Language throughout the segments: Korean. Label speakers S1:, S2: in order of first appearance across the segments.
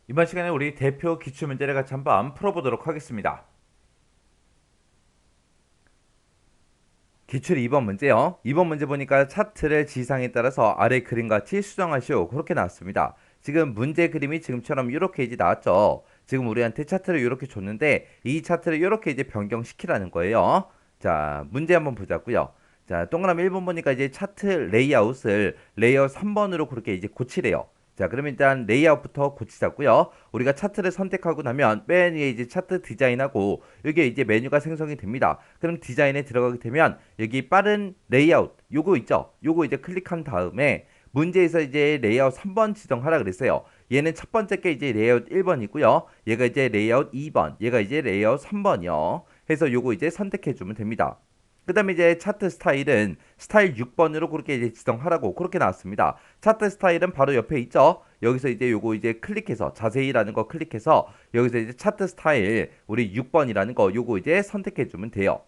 S1: 이번 시간에 우리 대표 기출문제를 같이 한번 풀어보도록 하겠습니다. 기출 2번 문제요. 2번 문제 보니까 차트를 지상에 따라서 아래 그림같이 수정하시오. 그렇게 나왔습니다. 지금 문제 그림이 지금처럼 이렇게 이제 나왔죠. 지금 우리한테 차트를 이렇게 줬는데 이 차트를 이렇게 이제 변경시키라는 거예요. 자, 문제 한번 보자고요. 자, 동그라미 1번 보니까 이제 차트 레이아웃을 레이아웃 3번으로 그렇게 이제 고치래요. 자, 그러면 일단 레이아웃부터 고치자고요. 우리가 차트를 선택하고 나면 맨 위에 이제 차트 디자인하고 여기에 이제 메뉴가 생성이 됩니다. 그럼 디자인에 들어가게 되면 여기 빠른 레이아웃 요거 있죠? 요거 이제 클릭한 다음에 문제에서 이제 레이아웃 3번 지정하라 그랬어요. 얘는 첫 번째 게 이제 레이아웃 1번이고요. 얘가 이제 레이아웃 2번, 얘가 이제 레이아웃 3번이요. 해서 요거 이제 선택해 주면 됩니다. 그 다음에 이제 차트 스타일은 스타일 6번으로 그렇게 이제 지정하라고 그렇게 나왔습니다. 차트 스타일은 바로 옆에 있죠. 여기서 이제 요거 이제 클릭해서 자세히라는 거 클릭해서 여기서 이제 차트 스타일 우리 6번이라는 거 요거 이제 선택해 주면 돼요.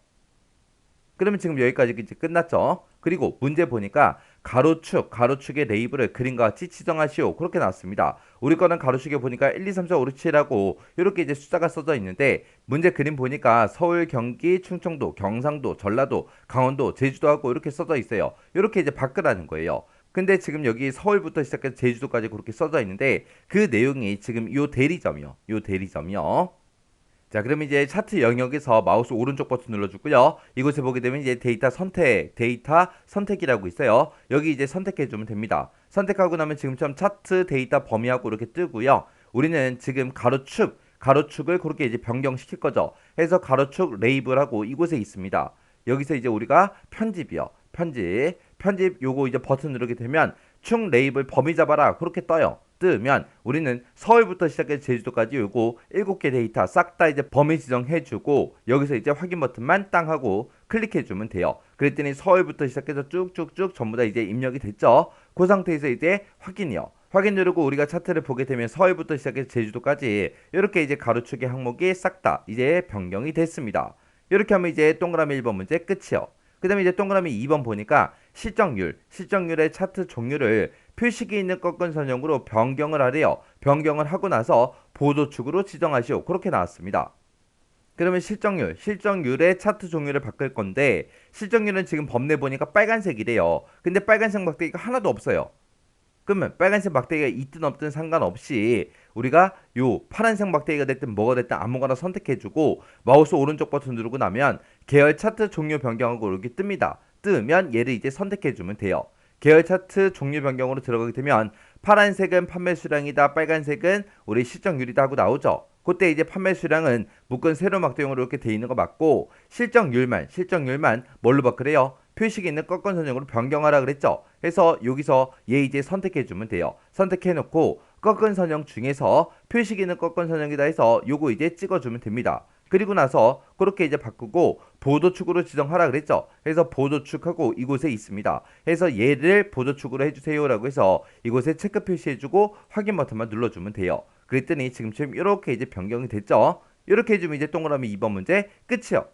S1: 그러면 지금 여기까지 이제 끝났죠. 그리고 문제 보니까 가로축의 레이블을 그림과 같이 지정하시오. 그렇게 나왔습니다. 우리 거는 가로축에 보니까 1, 2, 3, 4, 5, 6, 7하고 이렇게 이제 숫자가 써져 있는데 문제 그림 보니까 서울, 경기, 충청도, 경상도, 전라도, 강원도, 제주도하고 이렇게 써져 있어요. 이렇게 이제 바꾸라는 거예요. 근데 지금 여기 서울부터 시작해서 제주도까지 그렇게 써져 있는데 그 내용이 지금 요 대리점이요. 요 대리점이요. 자, 그럼 이제 차트 영역에서 마우스 오른쪽 버튼 눌러주고요. 이곳에 보게 되면 이제 데이터 선택이라고 있어요. 여기 이제 선택해주면 됩니다. 선택하고 나면 지금처럼 차트 데이터 범위하고 이렇게 뜨고요. 우리는 지금 가로축을 그렇게 이제 변경시킬 거죠. 해서 가로축 레이블하고 이곳에 있습니다. 여기서 이제 우리가 편집이요. 편집 요거 이제 버튼 누르게 되면 축 레이블 범위 잡아라. 그렇게 떠요. 뜨면 우리는 서울부터 시작해서 제주도까지 요거 7개 데이터 싹 다 이제 범위 지정해주고 여기서 이제 확인 버튼만 땅 하고 클릭해주면 돼요. 그랬더니 서울부터 시작해서 쭉쭉쭉 전부 다 이제 입력이 됐죠. 그 상태에서 이제 확인이요. 확인 누르고 우리가 차트를 보게 되면 서울부터 시작해서 제주도까지 이렇게 이제 가로축의 항목이 싹 다 이제 변경이 됐습니다. 이렇게 하면 이제 동그라미 1번 문제 끝이요. 그 다음에 이제 동그라미 2번 보니까 실적률의 차트 종류를 표식이 있는 꺾은 선형으로 변경을 하래요. 변경을 하고 나서 보조축으로 지정하시오. 그렇게 나왔습니다. 그러면 실적률의 차트 종류를 바꿀 건데 실적률은 지금 법내 보니까 빨간색이래요. 근데 빨간색 막대기가 하나도 없어요. 그러면 빨간색 막대기가 있든 없든 상관없이 우리가 요 파란색 막대기가 됐든 뭐가 됐든 아무거나 선택해주고 마우스 오른쪽 버튼 누르고 나면 계열 차트 종류 변경하고 이렇게 뜹니다. 뜨면 얘를 이제 선택해주면 돼요. 계열 차트 종류 변경으로 들어가게 되면 파란색은 판매 수량이다, 빨간색은 우리 실적률이다 하고 나오죠. 그때 이제 판매 수량은 묶은 세로 막대용으로 이렇게 돼 있는 거 맞고 실적률만 뭘로 바꾸래요? 표식이 있는 꺾은 선형으로 변경하라 그랬죠. 그래서 여기서 얘 이제 선택해 주면 돼요. 선택해 놓고 꺾은 선형 중에서 표식이 있는 꺾은 선형이다 해서 요거 이제 찍어 주면 됩니다. 그리고 나서 그렇게 이제 바꾸고 보도축으로 지정하라 그랬죠. 그래서 보도축하고 이곳에 있습니다. 그래서 얘를 보도축으로 해주세요라고 해서 이곳에 체크 표시해주고 확인 버튼만 눌러주면 돼요. 그랬더니 지금처럼 이렇게 이제 변경이 됐죠. 이렇게 해주면 이제 동그라미 2번 문제 끝이요.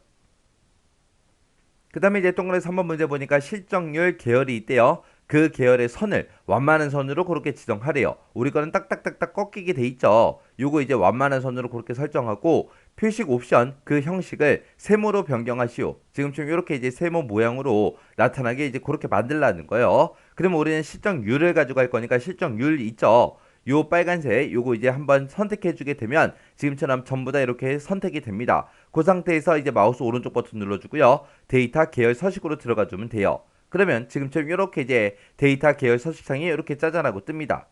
S1: 그 다음에 이제 동그라미 3번 문제 보니까 실적률 계열이 있대요. 그 계열의 선을 완만한 선으로 그렇게 지정하래요. 우리 거는 딱딱딱딱 꺾이게 돼 있죠. 요거 이제 완만한 선으로 그렇게 설정하고 표식 옵션 그 형식을 세모로 변경하시오. 지금처럼 이렇게 이제 세모 모양으로 나타나게 이제 그렇게 만들라는 거예요. 그러면 우리는 실적률을 가지고 할 거니까 실적률 있죠. 요 빨간색 요거 이제 한번 선택해 주게 되면 지금처럼 전부 다 이렇게 선택이 됩니다. 그 상태에서 이제 마우스 오른쪽 버튼 눌러주고요. 데이터 계열 서식으로 들어가 주면 돼요. 그러면 지금처럼 이렇게 이제 데이터 계열 서식창이 이렇게 짜잔하고 뜹니다.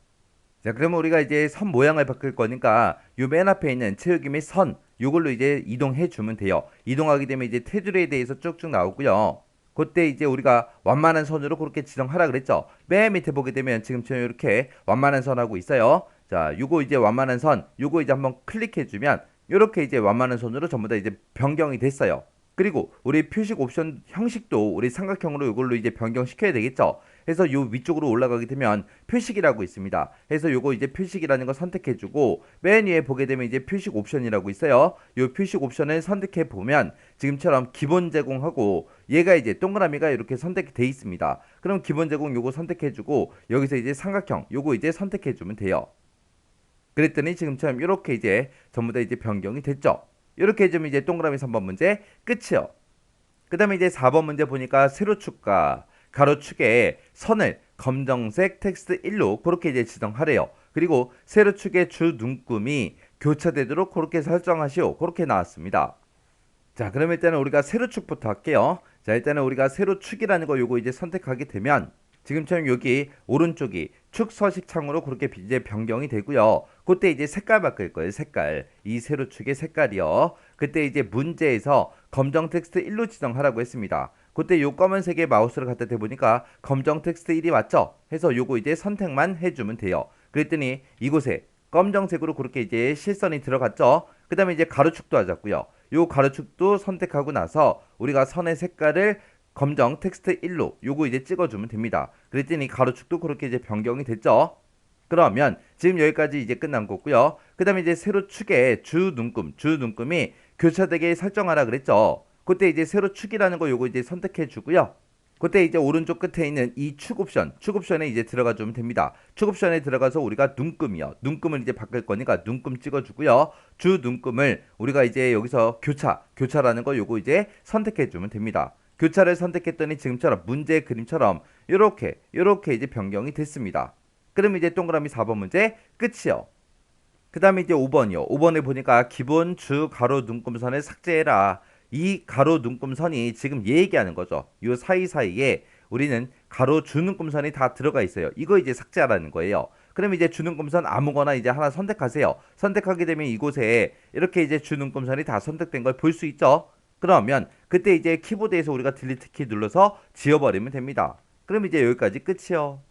S1: 자, 그러면 우리가 이제 선 모양을 바꿀 거니까 요 맨 앞에 있는 채우기 및 선 요걸로 이제 이동해 주면 돼요. 이동하게 되면 이제 테두리에 대해서 쭉쭉 나오고요. 그때 이제 우리가 완만한 선으로 그렇게 지정하라 그랬죠. 맨 밑에 보게 되면 지금처럼 이렇게 완만한 선하고 있어요. 자, 요거 이제 완만한 선, 요거 이제 한번 클릭해 주면 이렇게 이제 완만한 선으로 전부 다 이제 변경이 됐어요. 그리고 우리 표식 옵션 형식도 우리 삼각형으로 이걸로 이제 변경시켜야 되겠죠. 그래서 요 위쪽으로 올라가게 되면 표식이라고 있습니다. 그래서 요거 이제 표식이라는 거 선택해주고 맨 위에 보게 되면 이제 표식 옵션이라고 있어요. 요 표식 옵션을 선택해 보면 지금처럼 기본 제공하고 얘가 이제 동그라미가 이렇게 선택이 돼 있습니다. 그럼 기본 제공 요거 선택해주고 여기서 이제 삼각형 요거 이제 선택해주면 돼요. 그랬더니 지금처럼 이렇게 이제 전부 다 이제 변경이 됐죠. 이렇게 해주면 이제 동그라미 3번 문제 끝이요. 그 다음에 이제 4번 문제 보니까 세로축과 가로축에 선을 검정색 텍스트 1로 그렇게 이제 지정하래요. 그리고 세로축의 주 눈금이 교차되도록 그렇게 설정하시오. 그렇게 나왔습니다. 자, 그럼 일단은 우리가 세로축부터 할게요. 자, 일단은 우리가 세로축이라는 거 요거 이제 선택하게 되면 지금처럼 여기 오른쪽이 축 서식 창으로 그렇게 이제 변경이 되고요. 그때 이제 색깔 바뀔 거예요. 색깔. 이 세로축의 색깔이요. 그때 이제 문제에서 검정 텍스트 1로 지정하라고 했습니다. 그때 요 검은색의 마우스를 갖다 대보니까 검정 텍스트 1이 맞죠? 해서 요거 이제 선택만 해주면 돼요. 그랬더니 이곳에 검정색으로 그렇게 이제 실선이 들어갔죠? 그 다음에 이제 가로축도 하자고요. 요 가로축도 선택하고 나서 우리가 선의 색깔을 검정 텍스트 1로 요거 이제 찍어주면 됩니다. 그랬더니 가로축도 그렇게 이제 변경이 됐죠. 그러면 지금 여기까지 이제 끝난 거고요. 그 다음에 이제 세로축의 주 눈금이 교차되게 설정하라 그랬죠. 그때 이제 세로축이라는 거 요거 이제 선택해 주고요. 그때 이제 오른쪽 끝에 있는 이 축 옵션에 이제 들어가 주면 됩니다. 축 옵션에 들어가서 우리가 눈금이요. 눈금을 이제 바꿀 거니까 눈금 찍어주고요. 주 눈금을 우리가 이제 여기서 교차라는 거 요거 이제 선택해 주면 됩니다. 교차를 선택했더니 지금처럼 문제 그림처럼 요렇게 이제 변경이 됐습니다. 그럼 이제 동그라미 4번 문제 끝이요. 그 다음에 이제 5번이요. 5번에 보니까 기본 주 가로 눈금선을 삭제해라. 이 가로 눈금선이 지금 얘기하는 거죠. 요 사이사이에 우리는 가로 주 눈금선이 다 들어가 있어요. 이거 이제 삭제하라는 거예요. 그럼 이제 주 눈금선 아무거나 이제 하나 선택하세요. 선택하게 되면 이곳에 이렇게 이제 주 눈금선이 다 선택된 걸 볼 수 있죠. 그러면 그때 이제 키보드에서 우리가 딜리트 키 눌러서 지워버리면 됩니다. 그럼 이제 여기까지 끝이요.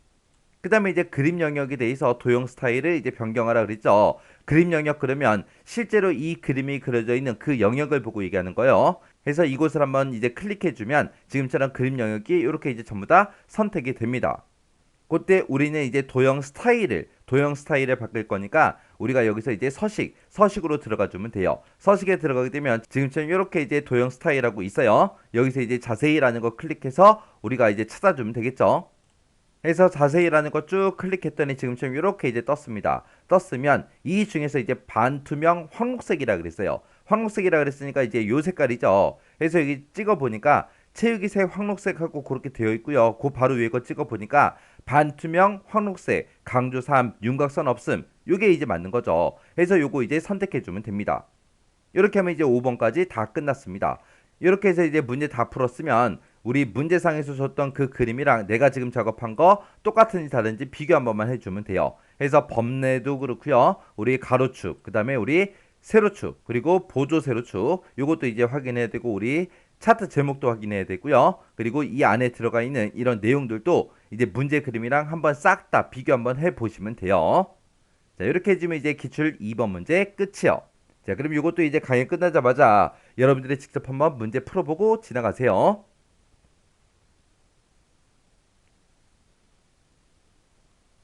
S1: 그 다음에 이제 그림 영역에 대해서 도형 스타일을 이제 변경하라 그랬죠. 그림 영역 그러면 실제로 이 그림이 그려져 있는 그 영역을 보고 얘기하는 거예요. 그래서 이곳을 한번 이제 클릭해주면 지금처럼 그림 영역이 이렇게 이제 전부 다 선택이 됩니다. 그때 우리는 이제 도형 스타일을 바꿀 거니까 우리가 여기서 이제 서식으로 들어가 주면 돼요. 서식에 들어가게 되면 지금처럼 이렇게 이제 도형 스타일하고 있어요. 여기서 이제 자세히라는 거 클릭해서 우리가 이제 찾아주면 되겠죠. 해서 자세히라는 거 쭉 클릭했더니 지금처럼 이렇게 이제 떴습니다. 떴으면 이 중에서 이제 반투명 황록색이라 그랬어요. 황록색이라 그랬으니까 이제 요 색깔이죠. 그래서 여기 찍어 보니까 체육이색 황록색하고 그렇게 되어 있고요. 그 바로 위에 거 찍어 보니까 반투명 황록색 강조 3 윤곽선 없음. 요게 이제 맞는 거죠. 그래서 요거 이제 선택해 주면 됩니다. 이렇게 하면 이제 5번까지 다 끝났습니다. 이렇게 해서 이제 문제 다 풀었으면 우리 문제상에서 줬던 그 그림이랑 내가 지금 작업한 거 똑같은지 다른지 비교 한 번만 해주면 돼요. 그래서 범례도 그렇고요. 우리 가로축, 그 다음에 우리 세로축, 그리고 보조 세로축 요것도 이제 확인해야 되고 우리 차트 제목도 확인해야 되고요. 그리고 이 안에 들어가 있는 이런 내용들도 이제 문제 그림이랑 한번 싹 다 비교 한번 해보시면 돼요. 자, 이렇게 해주면 이제 기출 2번 문제 끝이요. 자, 그럼 이것도 이제 강의 끝나자마자 여러분들이 직접 한번 문제 풀어보고 지나가세요.